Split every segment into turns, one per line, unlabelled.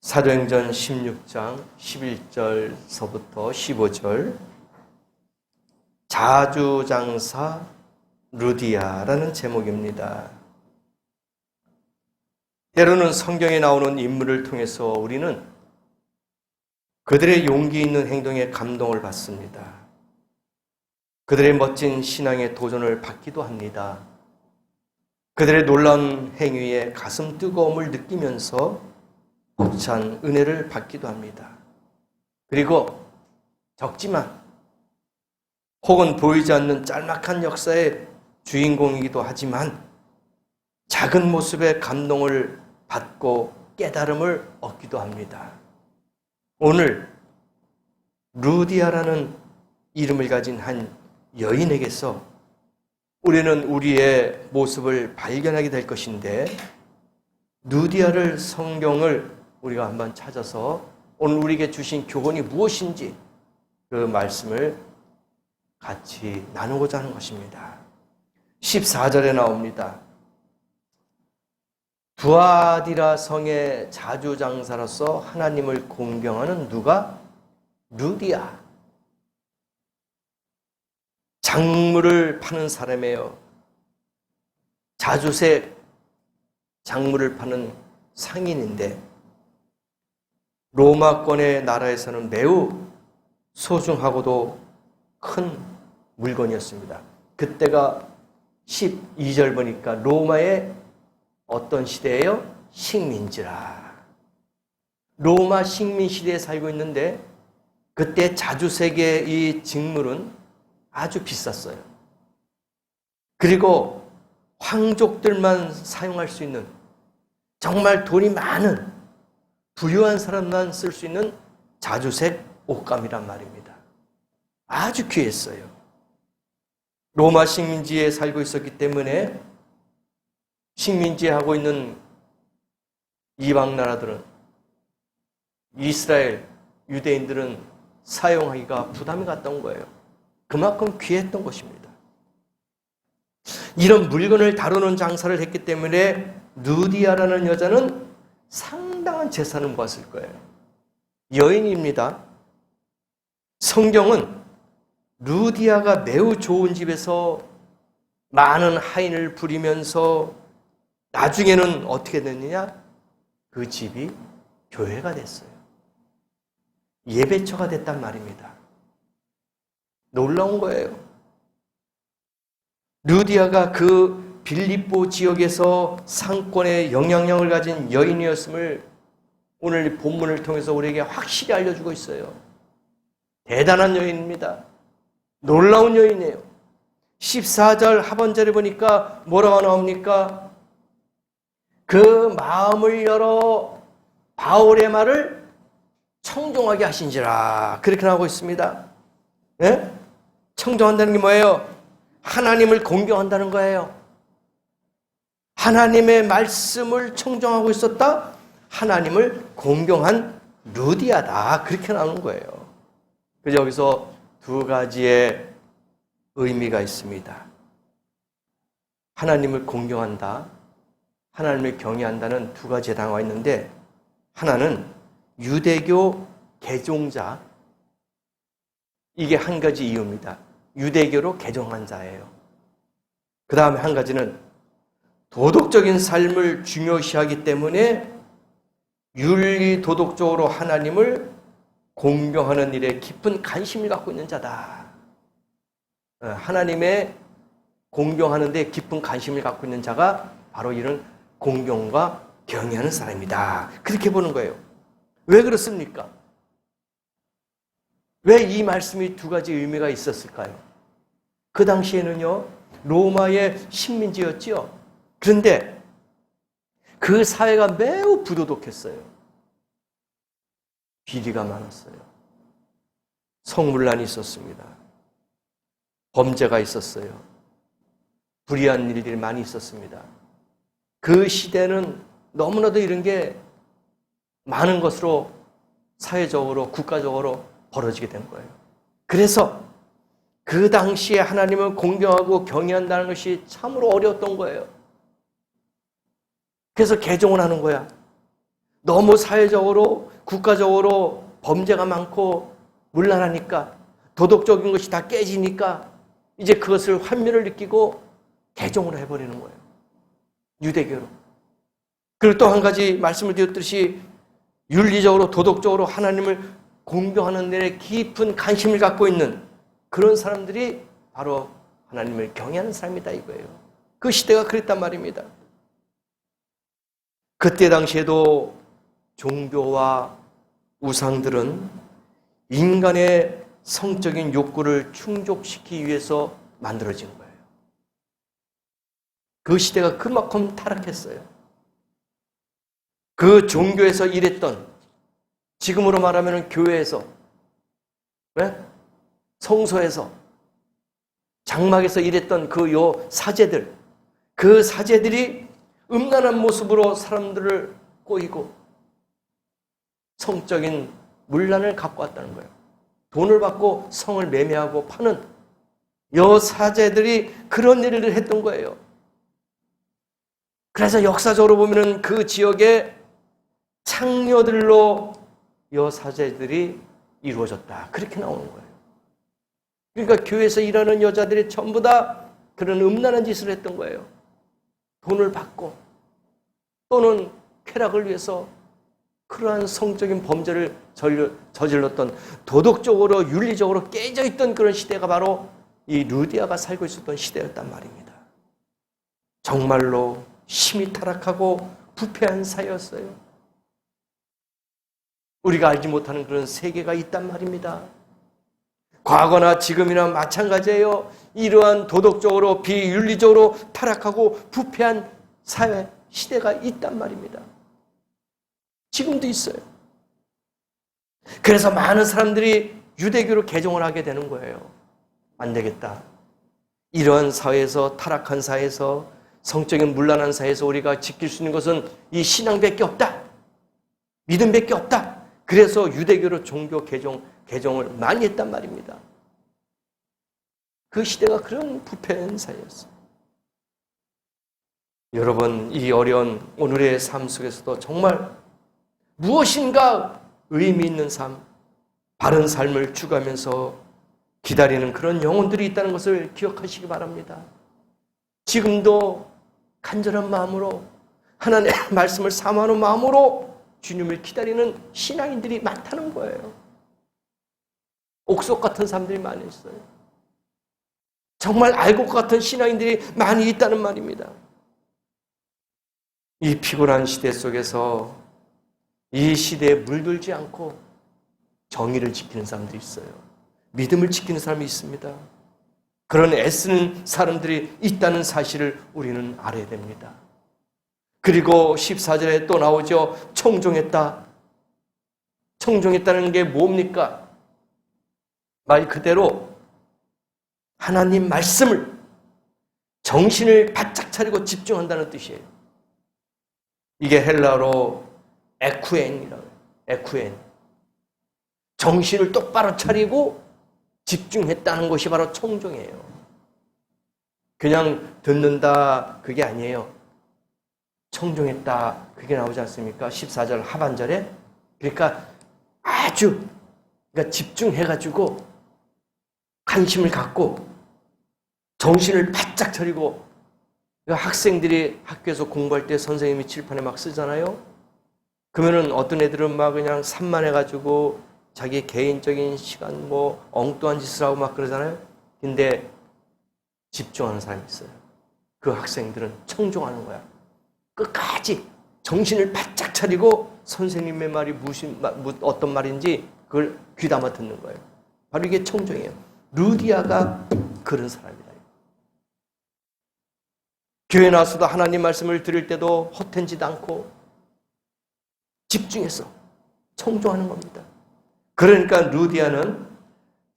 사도행전 16장 11절서부터 15절 자주장사 루디아라는 제목입니다. 때로는 성경에 나오는 인물을 통해서 우리는 그들의 용기 있는 행동에 감동을 받습니다. 그들의 멋진 신앙의 도전을 받기도 합니다. 그들의 놀라운 행위에 가슴 뜨거움을 느끼면서 벅찬 은혜를 받기도 합니다. 그리고 적지만 혹은 보이지 않는 짤막한 역사의 주인공이기도 하지만 작은 모습에 감동을 받고 깨달음을 얻기도 합니다. 오늘 루디아라는 이름을 가진 한 여인에게서 우리는 우리의 모습을 발견하게 될 것인데, 루디아를 성경을 우리가 한번 찾아서 오늘 우리에게 주신 교훈이 무엇인지 그 말씀을 같이 나누고자 하는 것입니다. 14절에 나옵니다. 두아디라 성의 자주장사로서 하나님을 공경하는 누가? 루디아. 작물을 파는 사람이에요. 자주색 작물을 파는 상인인데 로마권의 나라에서는 매우 소중하고도 큰 물건이었습니다. 그때가 12절 보니까 로마의 어떤 시대예요? 식민지라. 로마 식민 시대에 살고 있는데 그때 자주색의 이 직물은 아주 비쌌어요. 그리고 황족들만 사용할 수 있는, 정말 돈이 많은 부유한 사람만 쓸 수 있는 자주색 옷감이란 말입니다. 아주 귀했어요. 로마 식민지에 살고 있었기 때문에 식민지에 하고 있는 이방 나라들은, 이스라엘 유대인들은 사용하기가 부담이 갔던 거예요. 그만큼 귀했던 것입니다. 이런 물건을 다루는 장사를 했기 때문에 루디아라는 여자는 상당한 재산을 모았을 거예요. 여인입니다. 성경은 루디아가 매우 좋은 집에서 많은 하인을 부리면서 나중에는 어떻게 됐느냐? 그 집이 교회가 됐어요. 예배처가 됐단 말입니다. 놀라운 거예요. 루디아가 그 빌립보 지역에서 상권의 영향력을 가진 여인이었음을 오늘 본문을 통해서 우리에게 확실히 알려주고 있어요. 대단한 여인입니다. 놀라운 여인이에요. 14절 하반절에 보니까 뭐라고 나옵니까? 그 마음을 열어 바울의 말을 청종하게 하신지라. 그렇게 나오고 있습니다. 네? 청종한다는 게 뭐예요? 하나님을 공경한다는 거예요. 하나님의 말씀을 청종하고 있었다? 하나님을 공경한 루디아다. 그렇게 나오는 거예요. 그래서 여기서 두 가지의 의미가 있습니다. 하나님을 공경한다, 하나님을 경외한다는 두 가지의 단어가 있는데, 하나는 유대교 개종자, 이게 한 가지 이유입니다. 유대교로 개종한 자예요. 그 다음에 한 가지는 도덕적인 삶을 중요시하기 때문에 윤리 도덕적으로 하나님을 공경하는 일에 깊은 관심을 갖고 있는 자다. 하나님의 공경하는 데 깊은 관심을 갖고 있는 자가 바로 이런 공경과 경외하는 사람이다. 그렇게 보는 거예요. 왜 그렇습니까? 왜 이 말씀이 두 가지 의미가 있었을까요? 그 당시에는요, 로마의 식민지였지요. 그런데 그 사회가 매우 부도덕했어요. 비리가 많았어요. 성문란이 있었습니다. 범죄가 있었어요. 불의한 일들이 많이 있었습니다. 그 시대는 너무나도 이런 게 많은 것으로 사회적으로, 국가적으로 벌어지게 된 거예요. 그래서 그 당시에 하나님을 공경하고 경외한다는 것이 참으로 어려웠던 거예요. 그래서 개종을 하는 거야. 너무 사회적으로 국가적으로 범죄가 많고 문란하니까 도덕적인 것이 다 깨지니까 이제 그것을 환멸을 느끼고 개종을 해버리는 거예요. 유대교로. 그리고 또 한 가지 말씀을 드렸듯이 윤리적으로 도덕적으로 하나님을 공경하는 데에 깊은 관심을 갖고 있는 그런 사람들이 바로 하나님을 경외하는 사람이다 이거예요. 그 시대가 그랬단 말입니다. 그때 당시에도 종교와 우상들은 인간의 성적인 욕구를 충족시키기 위해서 만들어진 거예요. 그 시대가 그만큼 타락했어요. 그 종교에서 일했던, 지금으로 말하면 교회에서, 성소에서, 장막에서 일했던 그 사제들, 그 사제들이 음란한 모습으로 사람들을 꼬이고 성적인 문란을 갖고 왔다는 거예요. 돈을 받고 성을 매매하고 파는 사제들이 그런 일을 했던 거예요. 그래서 역사적으로 보면 그 지역에 창녀들로 사제들이 이루어졌다. 그렇게 나오는 거예요. 그러니까 교회에서 일하는 여자들이 전부 다 그런 음란한 짓을 했던 거예요. 돈을 받고 또는 쾌락을 위해서 그러한 성적인 범죄를 저질렀던, 도덕적으로 윤리적으로 깨져있던 그런 시대가 바로 이 루디아가 살고 있었던 시대였단 말입니다. 정말로 심히 타락하고 부패한 사회였어요. 우리가 알지 못하는 그런 세계가 있단 말입니다. 과거나 지금이나 마찬가지예요. 이러한 도덕적으로 비윤리적으로 타락하고 부패한 사회, 시대가 있단 말입니다. 지금도 있어요. 그래서 많은 사람들이 유대교로 개종을 하게 되는 거예요. 안 되겠다. 이러한 사회에서, 타락한 사회에서, 성적인 문란한 사회에서 우리가 지킬 수 있는 것은 이 신앙밖에 없다. 믿음밖에 없다. 그래서 유대교로 종교 개종을 많이 했단 말입니다. 그 시대가 그런 부패한 사회였어요. 여러분, 이 어려운 오늘의 삶 속에서도 정말 무엇인가 의미 있는 삶, 바른 삶을 추구하면서 기다리는 그런 영혼들이 있다는 것을 기억하시기 바랍니다. 지금도 간절한 마음으로 하나님의 말씀을 사모하는 마음으로 주님을 기다리는 신앙인들이 많다는 거예요. 옥석 같은 사람들이 많이 있어요. 정말 알곡 같은 신앙인들이 많이 있다는 말입니다. 이 피곤한 시대 속에서 이 시대에 물들지 않고 정의를 지키는 사람들이 있어요. 믿음을 지키는 사람이 있습니다. 그런 애쓰는 사람들이 있다는 사실을 우리는 알아야 됩니다. 그리고 14절에 또 나오죠. 청종했다. 청종했다는 게 뭡니까? 말 그대로 하나님 말씀을 정신을 바짝 차리고 집중한다는 뜻이에요. 이게 헬라어로 에쿠엔이라고 해요. 에쿠엔. 정신을 똑바로 차리고 집중했다는 것이 바로 청종이에요. 그냥 듣는다 그게 아니에요. 청종했다 그게 나오지 않습니까? 14절 하반절에. 그러니까 아주 집중해가지고 관심을 갖고 정신을 바짝 차리고, 학생들이 학교에서 공부할 때 선생님이 칠판에 막 쓰잖아요. 그러면은 어떤 애들은 막 그냥 산만해가지고 자기 개인적인 시간 엉뚱한 짓을 하고 막 그러잖아요. 근데 집중하는 사람이 있어요. 그 학생들은 청종하는 거야. 끝까지 정신을 바짝 차리고 선생님의 말이 어떤 말인지 그걸 귀담아 듣는 거예요. 바로 이게 청종이에요. 루디아가 그런 사람이다. 교회 나와서도 하나님 말씀을 들을 때도 허튼 짓 않고 집중해서 청종하는 겁니다. 그러니까 루디아는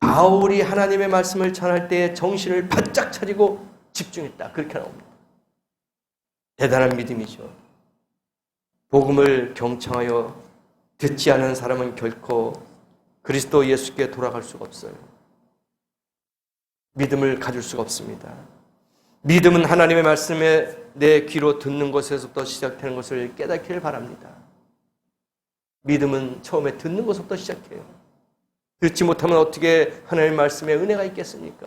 바울이 하나님의 말씀을 전할 때 정신을 바짝 차리고 집중했다. 그렇게 나옵니다. 대단한 믿음이죠. 복음을 경청하여 듣지 않은 사람은 결코 그리스도 예수께 돌아갈 수가 없어요. 믿음을 가질 수가 없습니다. 믿음은 하나님의 말씀에 내 귀로 듣는 것에서부터 시작되는 것을 깨닫기를 바랍니다. 믿음은 처음에 듣는 것부터 시작해요. 듣지 못하면 어떻게 하나님의 말씀에 은혜가 있겠습니까?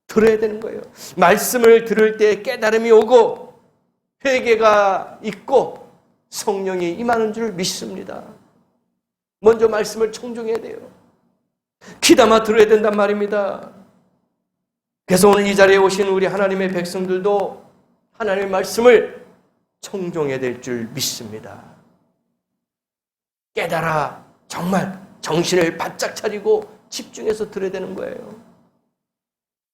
들어야 되는 거예요. 말씀을 들을 때 깨달음이 오고 회개가 있고 성령이 임하는 줄 믿습니다. 먼저 말씀을 청종해야 돼요. 귀담아 들어야 된단 말입니다. 그래서 오늘 이 자리에 오신 우리 하나님의 백성들도 하나님의 말씀을 청종해야 될 줄 믿습니다. 깨달아 정말 정신을 바짝 차리고 집중해서 들어야 되는 거예요.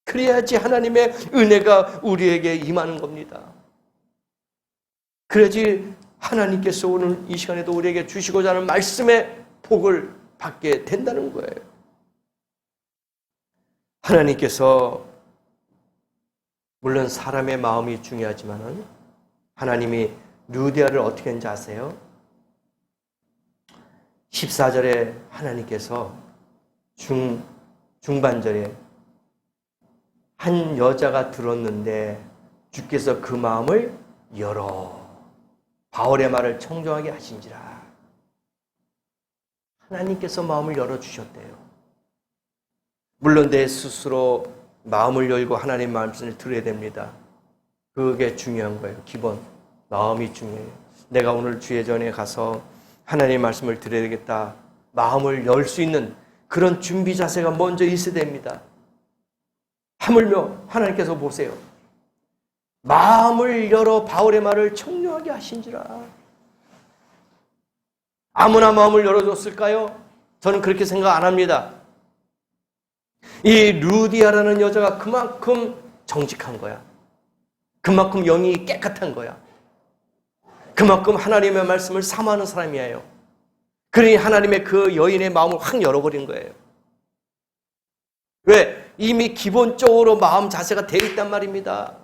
그래야지 하나님의 은혜가 우리에게 임하는 겁니다. 그래야지 하나님께서 오늘 이 시간에도 우리에게 주시고자 하는 말씀의 복을 받게 된다는 거예요. 하나님께서 물론 사람의 마음이 중요하지만은 하나님이 루디아를 어떻게 했는지 아세요? 14절에 하나님께서 중반절에 한 여자가 들었는데 주께서 그 마음을 열어 바울의 말을 청종하게 하신지라. 하나님께서 마음을 열어주셨대요. 물론 내 스스로 마음을 열고 하나님의 말씀을 들어야 됩니다. 그게 중요한 거예요. 기본 마음이 중요해요. 내가 오늘 주의 전에 가서 하나님의 말씀을 들어야 되겠다. 마음을 열 수 있는 그런 준비 자세가 먼저 있어야 됩니다. 하물며 하나님께서 보세요. 마음을 열어 바울의 말을 청종하게 하신지라. 아무나 마음을 열어줬을까요? 저는 그렇게 생각 안 합니다. 이 루디아라는 여자가 그만큼 정직한 거야. 그만큼 영이 깨끗한 거야. 그만큼 하나님의 말씀을 사모하는 사람이에요. 그러니 하나님의 그 여인의 마음을 확 열어버린 거예요. 왜? 이미 기본적으로 마음 자세가 돼 있단 말입니다.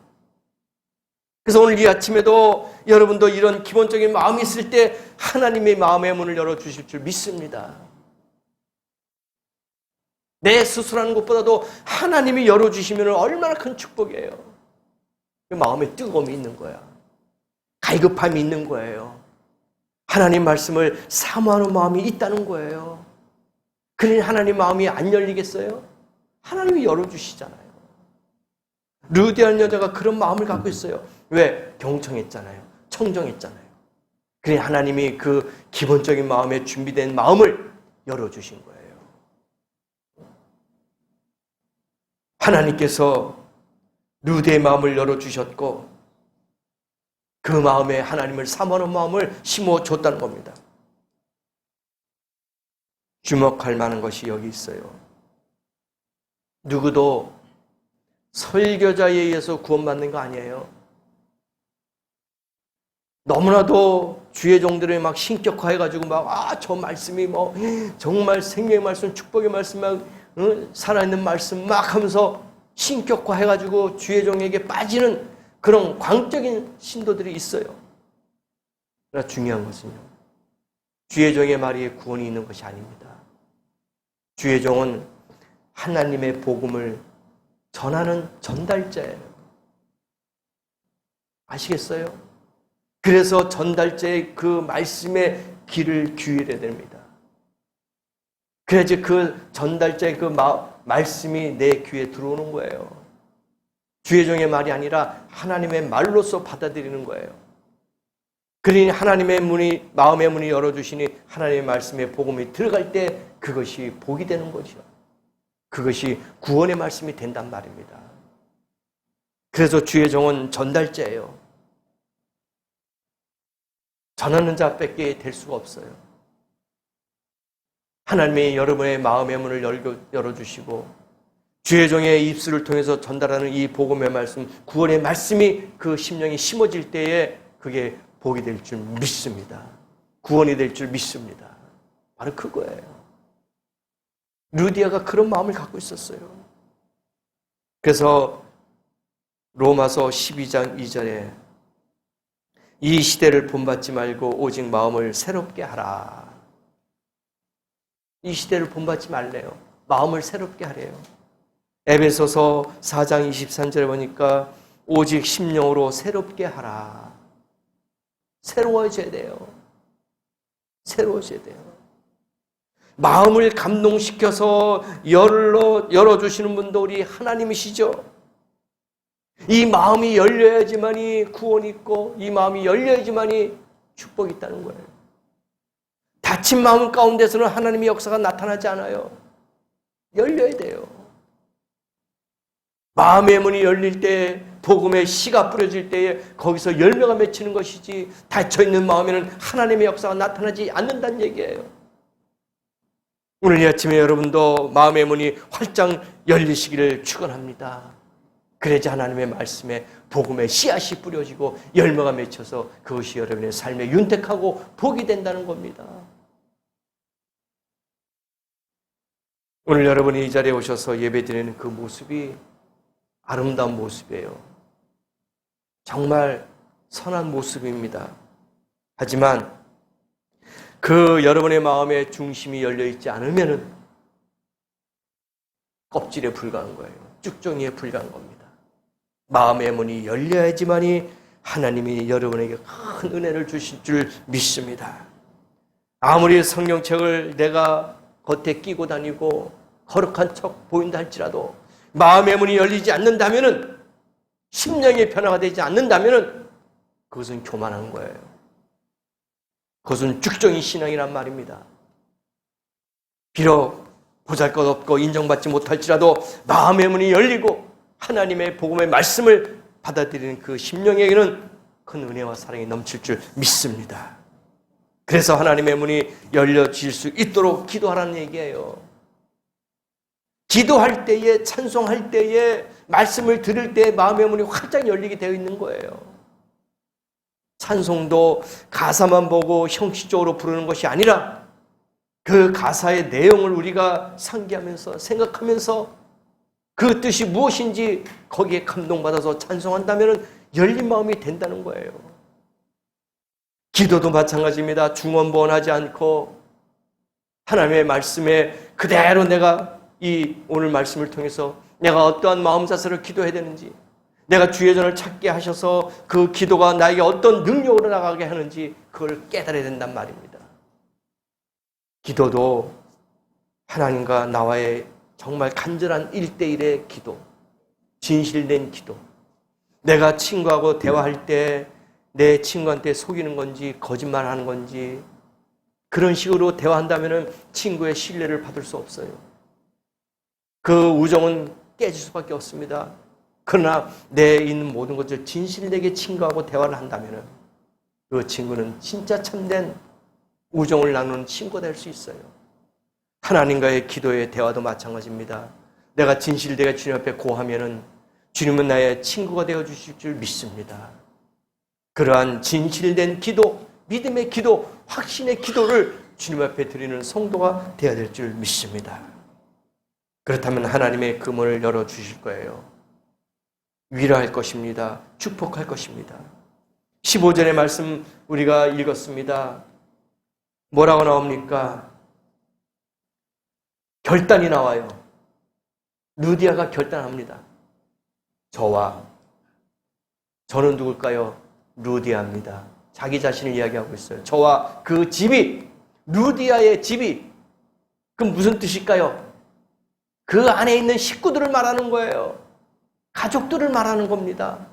그래서 오늘 이 아침에도 여러분도 이런 기본적인 마음이 있을 때 하나님의 마음의 문을 열어주실 줄 믿습니다. 내 스스로하는 것보다도 하나님이 열어주시면 얼마나 큰 축복이에요. 그 마음에 뜨거움이 있는 거야. 갈급함이 있는 거예요. 하나님 말씀을 사모하는 마음이 있다는 거예요. 그러니 하나님 마음이 안 열리겠어요? 하나님이 열어주시잖아요. 루디아는 여자가 그런 마음을 갖고 있어요. 왜? 경청했잖아요. 청정했잖아요. 그러니 하나님이 그 기본적인 마음에 준비된 마음을 열어주신 거예요. 하나님께서 루디아의 마음을 열어주셨고 그 마음에 하나님을 사모하는 마음을 심어줬다는 겁니다. 주목할 만한 것이 여기 있어요. 누구도 설교자에 의해서 구원받는 거 아니에요. 너무나도 주의 종들이 막 신격화해가지고 저 말씀이 정말 생명의 말씀, 축복의 말씀, 살아있는 말씀 막 하면서 신격화해가지고 주의 종에게 빠지는 그런 광적인 신도들이 있어요. 그러나 중요한 것은요. 주의 종의 말이 구원이 있는 것이 아닙니다. 주의 종은 하나님의 복음을 전하는 전달자예요. 아시겠어요? 그래서 전달자의 그 말씀에 귀를 기울여야 됩니다. 그래야지 그 전달자의 그 말씀이 내 귀에 들어오는 거예요. 주의 종의 말이 아니라 하나님의 말로서 받아들이는 거예요. 그러니 하나님의 문이, 마음의 문이 열어주시니 하나님의 말씀에 복음이 들어갈 때 그것이 복이 되는 거죠. 그것이 구원의 말씀이 된단 말입니다. 그래서 주의 종은 전달자예요. 전하는 자밖에 될 수가 없어요. 하나님이 여러분의 마음의 문을 열어주시고 주의 종의 입술을 통해서 전달하는 이 복음의 말씀, 구원의 말씀이 그 심령이 심어질 때에 그게 복이 될 줄 믿습니다. 구원이 될 줄 믿습니다. 바로 그거예요. 루디아가 그런 마음을 갖고 있었어요. 그래서 로마서 12장 2절에 이 시대를 본받지 말고 오직 마음을 새롭게 하라. 이 시대를 본받지 말래요. 마음을 새롭게 하래요. 에베소서 4장 23절에 보니까 오직 심령으로 새롭게 하라. 새로워져야 돼요. 새로워져야 돼요. 마음을 감동시켜서 열어주시는 분도 우리 하나님이시죠. 이 마음이 열려야지만이 구원이 있고 이 마음이 열려야지만이 축복이 있다는 거예요. 닫힌 마음 가운데서는 하나님의 역사가 나타나지 않아요. 열려야 돼요. 마음의 문이 열릴 때 복음의 씨가 뿌려질 때에 거기서 열매가 맺히는 것이지 닫혀있는 마음에는 하나님의 역사가 나타나지 않는다는 얘기예요. 오늘 이 아침에 여러분도 마음의 문이 활짝 열리시기를 축원합니다. 그래야지 하나님의 말씀에 복음의 씨앗이 뿌려지고 열매가 맺혀서 그것이 여러분의 삶에 윤택하고 복이 된다는 겁니다. 오늘 여러분이 이 자리에 오셔서 예배드리는 그 모습이 아름다운 모습이에요. 정말 선한 모습입니다. 하지만 그 여러분의 마음의 중심이 열려있지 않으면 껍질에 불과한 거예요. 쭉정이에 불과한 겁니다. 마음의 문이 열려야지만이 하나님이 여러분에게 큰 은혜를 주실 줄 믿습니다. 아무리 성경책을 내가 겉에 끼고 다니고 거룩한 척 보인다 할지라도 마음의 문이 열리지 않는다면은 심령의 변화가 되지 않는다면은 그것은 교만한 거예요. 그것은 쭉정이 신앙이란 말입니다. 비록 보잘것없고 인정받지 못할지라도 마음의 문이 열리고 하나님의 복음의 말씀을 받아들이는 그 심령에게는 큰 은혜와 사랑이 넘칠 줄 믿습니다. 그래서 하나님의 문이 열려질 수 있도록 기도하라는 얘기예요. 기도할 때에, 찬송할 때에, 말씀을 들을 때에 마음의 문이 활짝 열리게 되어 있는 거예요. 찬송도 가사만 보고 형식적으로 부르는 것이 아니라 그 가사의 내용을 우리가 상기하면서 생각하면서 그 뜻이 무엇인지 거기에 감동받아서 찬송한다면 열린 마음이 된다는 거예요. 기도도 마찬가지입니다. 중언부언하지 않고 하나님의 말씀에 그대로 내가 이 오늘 말씀을 통해서 내가 어떠한 마음 자세를 기도해야 되는지, 내가 주의 전을 찾게 하셔서 그 기도가 나에게 어떤 능력으로 나가게 하는지 그걸 깨달아야 된단 말입니다. 기도도 하나님과 나와의 정말 간절한 1대1의 기도, 진실된 기도. 내가 친구하고 대화할 때 내 친구한테 속이는 건지 거짓말하는 건지 그런 식으로 대화한다면 친구의 신뢰를 받을 수 없어요. 그 우정은 깨질 수밖에 없습니다. 그러나 내 있는 모든 것을 진실되게 친구하고 대화를 한다면 그 친구는 진짜 참된 우정을 나누는 친구가 될 수 있어요. 하나님과의 기도의 대화도 마찬가지입니다. 내가 진실되게 주님 앞에 고하면 주님은 나의 친구가 되어주실 줄 믿습니다. 그러한 진실된 기도, 믿음의 기도, 확신의 기도를 주님 앞에 드리는 성도가 되어야 될 줄 믿습니다. 그렇다면 하나님의 그 문을 열어주실 거예요. 위로할 것입니다. 축복할 것입니다. 15절의 말씀 우리가 읽었습니다. 뭐라고 나옵니까? 결단이 나와요. 루디아가 결단합니다. 저는 누굴까요? 루디아입니다. 자기 자신을 이야기하고 있어요. 저와 그 집이, 루디아의 집이, 그럼 무슨 뜻일까요? 그 안에 있는 식구들을 말하는 거예요. 가족들을 말하는 겁니다.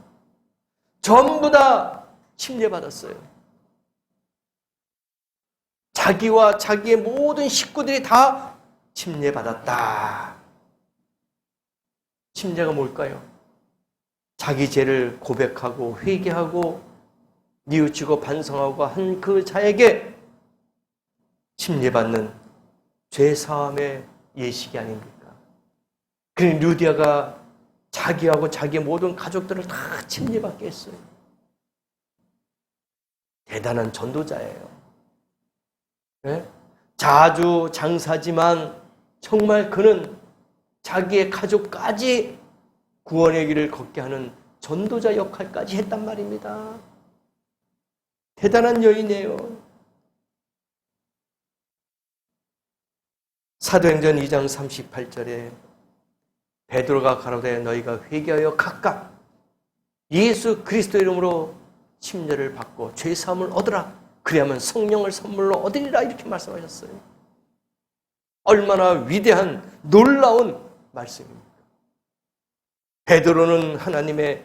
전부 다 침례받았어요. 자기와 자기의 모든 식구들이 다 침례받았다. 침례가 뭘까요? 자기 죄를 고백하고 회개하고 뉘우치고 반성하고 한 그 자에게 침례받는 죄사함의 예식이 아닙니까? 그 루디아가 자기하고 자기의 모든 가족들을 다 침례받게 했어요. 대단한 전도자예요. 네? 자주장사지만 정말 그는 자기의 가족까지 구원의 길을 걷게 하는 전도자 역할까지 했단 말입니다. 대단한 여인이에요. 사도행전 2장 38절에 베드로가 가로되 너희가 회개하여 각각 예수 그리스도 이름으로 침례를 받고 죄사함을 얻으라. 그래야만 성령을 선물로 얻으리라 이렇게 말씀하셨어요. 얼마나 위대한 놀라운 말씀입니까? 베드로는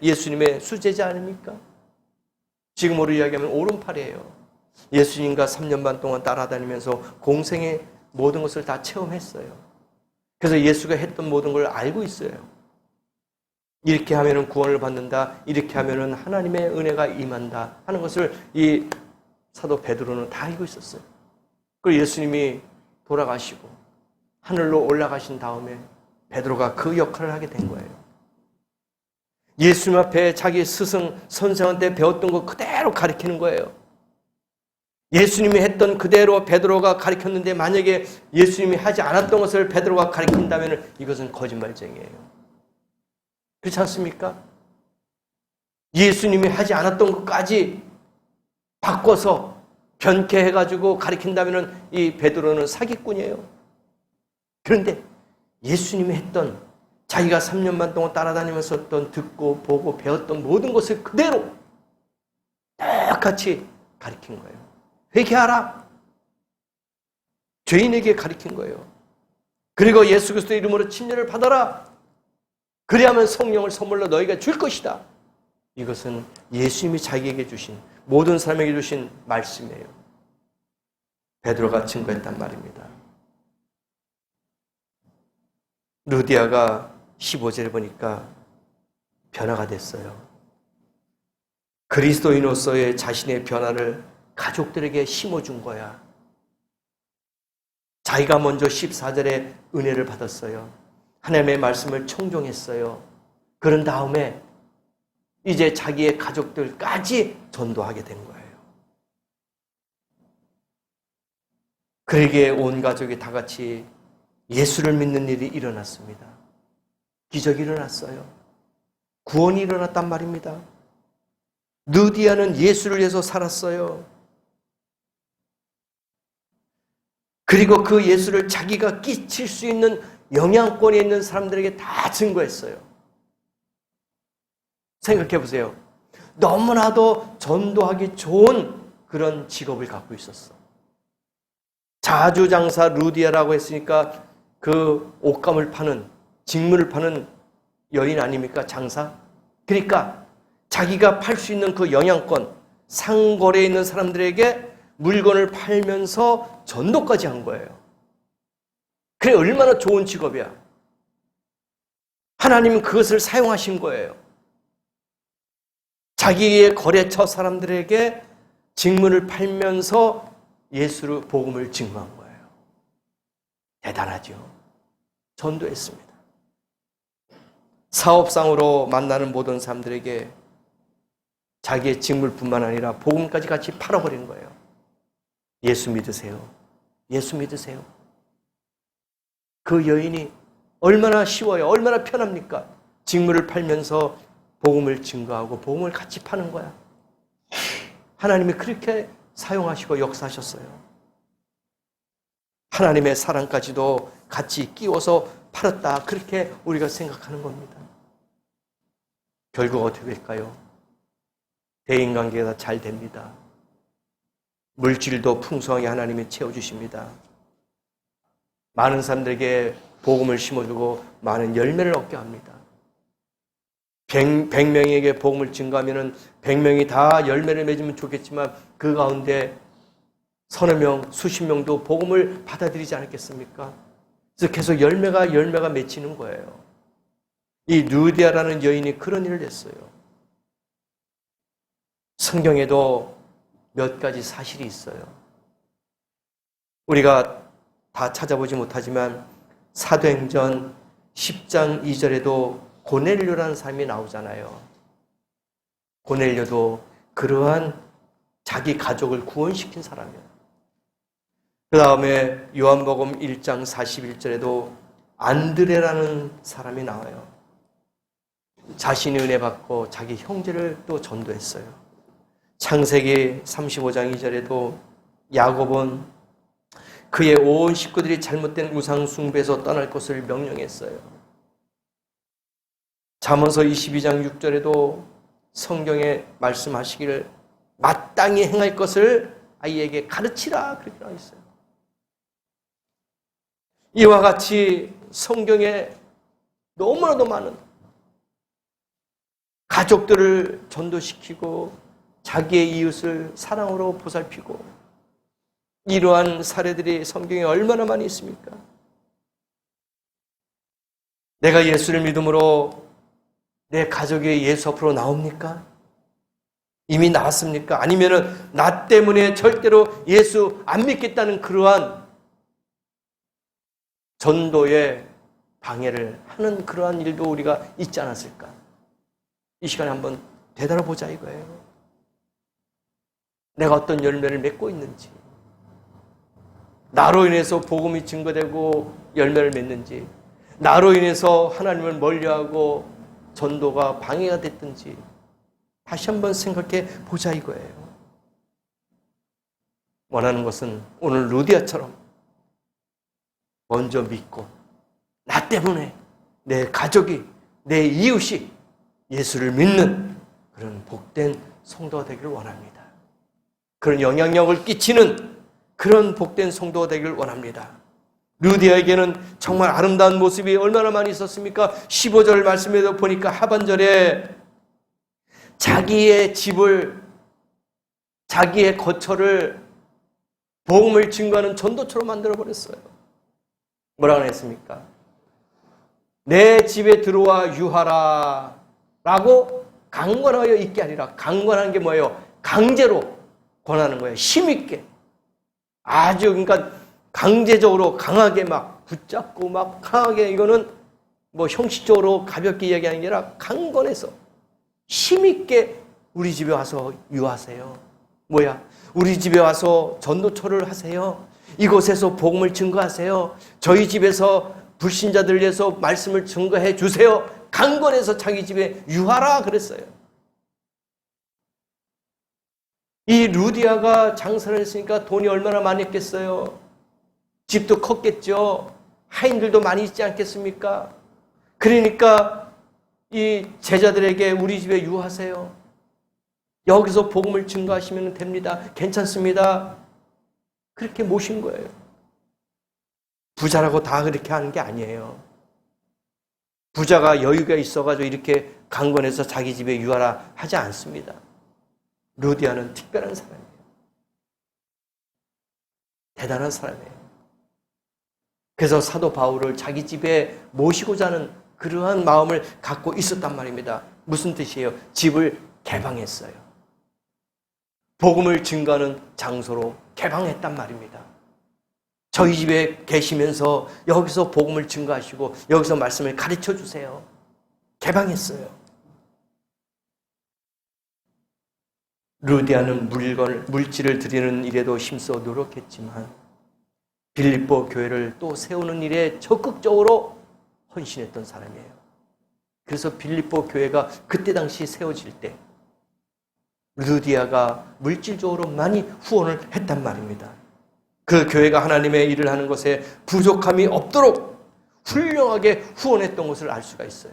예수님의 수제자 아닙니까? 지금으로 이야기하면 오른팔이에요. 예수님과 3년 반 동안 따라다니면서 공생의 모든 것을 다 체험했어요. 그래서 예수가 했던 모든 걸 알고 있어요. 이렇게 하면은 구원을 받는다, 이렇게 하면은 하나님의 은혜가 임한다 하는 것을 이 사도 베드로는 다 알고 있었어요. 그리고 예수님이 돌아가시고 하늘로 올라가신 다음에 베드로가 그 역할을 하게 된 거예요. 예수님 앞에 자기 스승, 선생한테 배웠던 거 그대로 가르치는 거예요. 예수님이 했던 그대로 베드로가 가르쳤는데 만약에 예수님이 하지 않았던 것을 베드로가 가르친다면 이것은 거짓말쟁이에요. 그렇지 않습니까? 예수님이 하지 않았던 것까지 바꿔서 변개해가지고 가르친다면 이 베드로는 사기꾼이에요. 그런데 예수님이 했던 자기가 3년 반 동안 따라다니면서 했던 듣고 보고 배웠던 모든 것을 그대로 똑같이 가르친 거예요. 회개하라. 죄인에게 가르친 거예요. 그리고 예수 그리스도의 이름으로 침례를 받아라. 그래야만 성령을 선물로 너희가 줄 것이다. 이것은 예수님이 자기에게 주신, 모든 사람에게 주신 말씀이에요. 베드로가 증거했단 말입니다. 루디아가 15절에 보니까 변화가 됐어요. 그리스도인으로서의 자신의 변화를 가족들에게 심어준 거야. 자기가 먼저 14절에 은혜를 받았어요. 하나님의 말씀을 청종했어요. 그런 다음에 이제 자기의 가족들까지 전도하게 된 거예요. 그에게 온 가족이 다 같이 예수를 믿는 일이 일어났습니다. 기적이 일어났어요. 구원이 일어났단 말입니다. 루디아는 예수를 위해서 살았어요. 그리고 그 예수를 자기가 끼칠 수 있는 영향권에 있는 사람들에게 다 증거했어요. 생각해 보세요. 너무나도 전도하기 좋은 그런 직업을 갖고 있었어. 자주장사 루디아라고 했으니까 그 옷감을 파는, 직물을 파는 여인 아닙니까? 장사? 그러니까 자기가 팔 수 있는 그 영향권, 상거래에 있는 사람들에게 물건을 팔면서 전도까지 한 거예요. 그래, 얼마나 좋은 직업이야. 하나님은 그것을 사용하신 거예요. 자기의 거래처 사람들에게 직물을 팔면서 예수의 복음을 증거한 거예요. 대단하죠. 전도했습니다. 사업상으로 만나는 모든 사람들에게 자기의 직물뿐만 아니라 복음까지 같이 팔아버린 거예요. 예수 믿으세요. 예수 믿으세요. 그 여인이 얼마나 쉬워요. 얼마나 편합니까? 직물을 팔면서 복음을 증거하고 복음을 같이 파는 거야. 하나님이 그렇게 사용하시고 역사하셨어요. 하나님의 사랑까지도 같이 끼워서 팔았다. 그렇게 우리가 생각하는 겁니다. 결국 어떻게 될까요? 대인관계가 잘 됩니다. 물질도 풍성하게 하나님이 채워주십니다. 많은 사람들에게 복음을 심어주고 많은 열매를 얻게 합니다. 100명에게 복음을 증거하면 100명이 다 열매를 맺으면 좋겠지만 그 가운데 서너 명, 수십 명도 복음을 받아들이지 않았겠습니까? 그래서 계속 열매가 맺히는 거예요. 이 루디아라는 여인이 그런 일을 했어요. 성경에도 몇 가지 사실이 있어요. 우리가 다 찾아보지 못하지만 사도행전 10장 2절에도 고넬료라는 사람이 나오잖아요. 고넬료도 그러한 자기 가족을 구원시킨 사람이에요. 그 다음에 요한복음 1장 41절에도 안드레라는 사람이 나와요. 자신이 은혜 받고 자기 형제를 또 전도했어요. 창세기 35장 2절에도 야곱은 그의 온 식구들이 잘못된 우상 숭배에서 떠날 것을 명령했어요. 잠언서 22장 6절에도 성경에 말씀하시기를 마땅히 행할 것을 아이에게 가르치라 그렇게 나와 있어요. 이와 같이 성경에 너무나도 많은 가족들을 전도시키고 자기의 이웃을 사랑으로 보살피고 이러한 사례들이 성경에 얼마나 많이 있습니까? 내가 예수를 믿음으로 내 가족이 예수 앞으로 나옵니까? 이미 나왔습니까? 아니면은 나 때문에 절대로 예수 안 믿겠다는 그러한 전도에 방해를 하는 그러한 일도 우리가 있지 않았을까? 이 시간에 한번 되돌아보자 이거예요. 내가 어떤 열매를 맺고 있는지, 나로 인해서 복음이 증거되고 열매를 맺는지, 나로 인해서 하나님을 멀리하고 전도가 방해가 됐든지 다시 한번 생각해 보자 이거예요. 원하는 것은 오늘 루디아처럼 먼저 믿고 나 때문에 내 가족이, 내 이웃이 예수를 믿는 그런 복된 성도가 되기를 원합니다. 그런 영향력을 끼치는 그런 복된 성도가 되기를 원합니다. 루디아에게는 정말 아름다운 모습이 얼마나 많이 있었습니까? 15절 말씀에도 보니까 하반절에 자기의 집을, 자기의 거처를 복음을 증거하는 전도처로 만들어버렸어요. 뭐라고 했습니까? 내 집에 들어와 유하라 라고 강권하여 있게 하리라. 강권하는 게 뭐예요? 강제로 권하는 거예요. 힘있게. 아주 그러니까 강제적으로 강하게 막 붙잡고 막 강하게, 이거는 뭐 형식적으로 가볍게 이야기하는 게 아니라 강권해서 힘있게 우리 집에 와서 유하세요. 뭐야? 우리 집에 와서 전도처를 하세요. 이곳에서 복음을 증거하세요. 저희 집에서 불신자들 위해서 말씀을 증거해 주세요. 강권해서 자기 집에 유하라 그랬어요. 이 루디아가 장사를 했으니까 돈이 얼마나 많이 했겠어요. 집도 컸겠죠. 하인들도 많이 있지 않겠습니까? 그러니까 이 제자들에게 우리 집에 유하세요. 여기서 복음을 증거하시면 됩니다. 괜찮습니다. 그렇게 모신 거예요. 부자라고 다 그렇게 하는 게 아니에요. 부자가 여유가 있어가지고 이렇게 강권해서 자기 집에 유하라 하지 않습니다. 루디아는 특별한 사람이에요. 대단한 사람이에요. 그래서 사도 바울을 자기 집에 모시고자 하는 그러한 마음을 갖고 있었단 말입니다. 무슨 뜻이에요? 집을 개방했어요. 복음을 증거하는 장소로 개방했단 말입니다. 저희 집에 계시면서 여기서 복음을 증거하시고 여기서 말씀을 가르쳐 주세요. 개방했어요. 루디아는 물질을 드리는 일에도 힘써 노력했지만 빌립보 교회를 또 세우는 일에 적극적으로 헌신했던 사람이에요. 그래서 빌립보 교회가 그때 당시 세워질 때 루디아가 물질적으로 많이 후원을 했단 말입니다. 그 교회가 하나님의 일을 하는 것에 부족함이 없도록 훌륭하게 후원했던 것을 알 수가 있어요.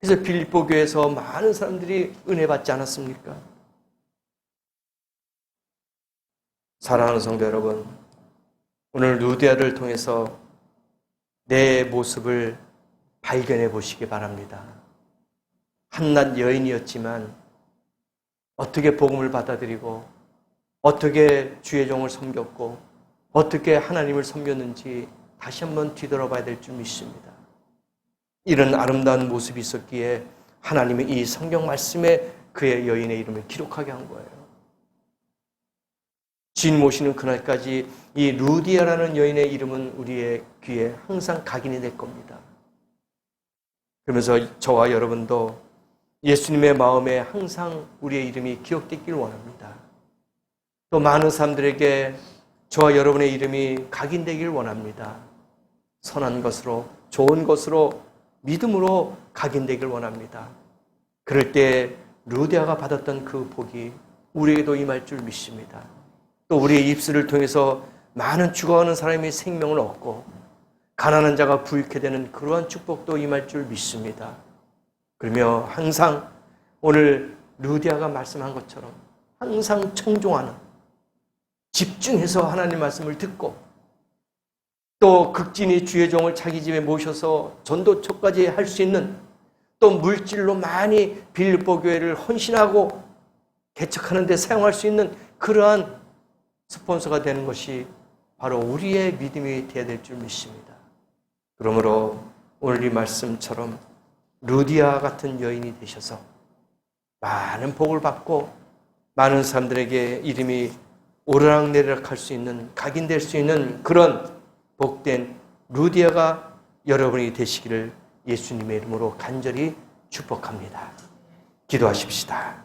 그래서 빌립보 교회에서 많은 사람들이 은혜 받지 않았습니까? 사랑하는 성도 여러분, 오늘 루디아를 통해서 내 모습을 발견해 보시기 바랍니다. 한낱 여인이었지만 어떻게 복음을 받아들이고 어떻게 주의 종을 섬겼고 어떻게 하나님을 섬겼는지 다시 한번 뒤돌아봐야 될 줄 믿습니다. 이런 아름다운 모습이 있었기에 하나님이 이 성경 말씀에 그의 여인의 이름을 기록하게 한 거예요. 주인 모시는 그날까지 이 루디아라는 여인의 이름은 우리의 귀에 항상 각인이 될 겁니다. 그러면서 저와 여러분도 예수님의 마음에 항상 우리의 이름이 기억되길 원합니다. 또 많은 사람들에게 저와 여러분의 이름이 각인되길 원합니다. 선한 것으로, 좋은 것으로, 믿음으로 각인되길 원합니다. 그럴 때 루디아가 받았던 그 복이 우리에게도 임할 줄 믿습니다. 또 우리의 입술을 통해서 많은 죽어가는 사람이 생명을 얻고 가난한 자가 부유케 되는 그러한 축복도 임할 줄 믿습니다. 그러며 항상 오늘 루디아가 말씀한 것처럼 항상 청종하는, 집중해서 하나님 말씀을 듣고 또 극진히 주의 종을 자기 집에 모셔서 전도처까지 할 수 있는, 또 물질로 많이 빌립보 교회를 헌신하고 개척하는 데 사용할 수 있는 그러한 스폰서가 되는 것이 바로 우리의 믿음이 되어야 될 줄 믿습니다. 그러므로 오늘 이 말씀처럼 루디아 같은 여인이 되셔서 많은 복을 받고 많은 사람들에게 이름이 오르락내리락 할 수 있는, 각인될 수 있는 그런 복된 루디아가 여러분이 되시기를 예수님의 이름으로 간절히 축복합니다. 기도하십시다.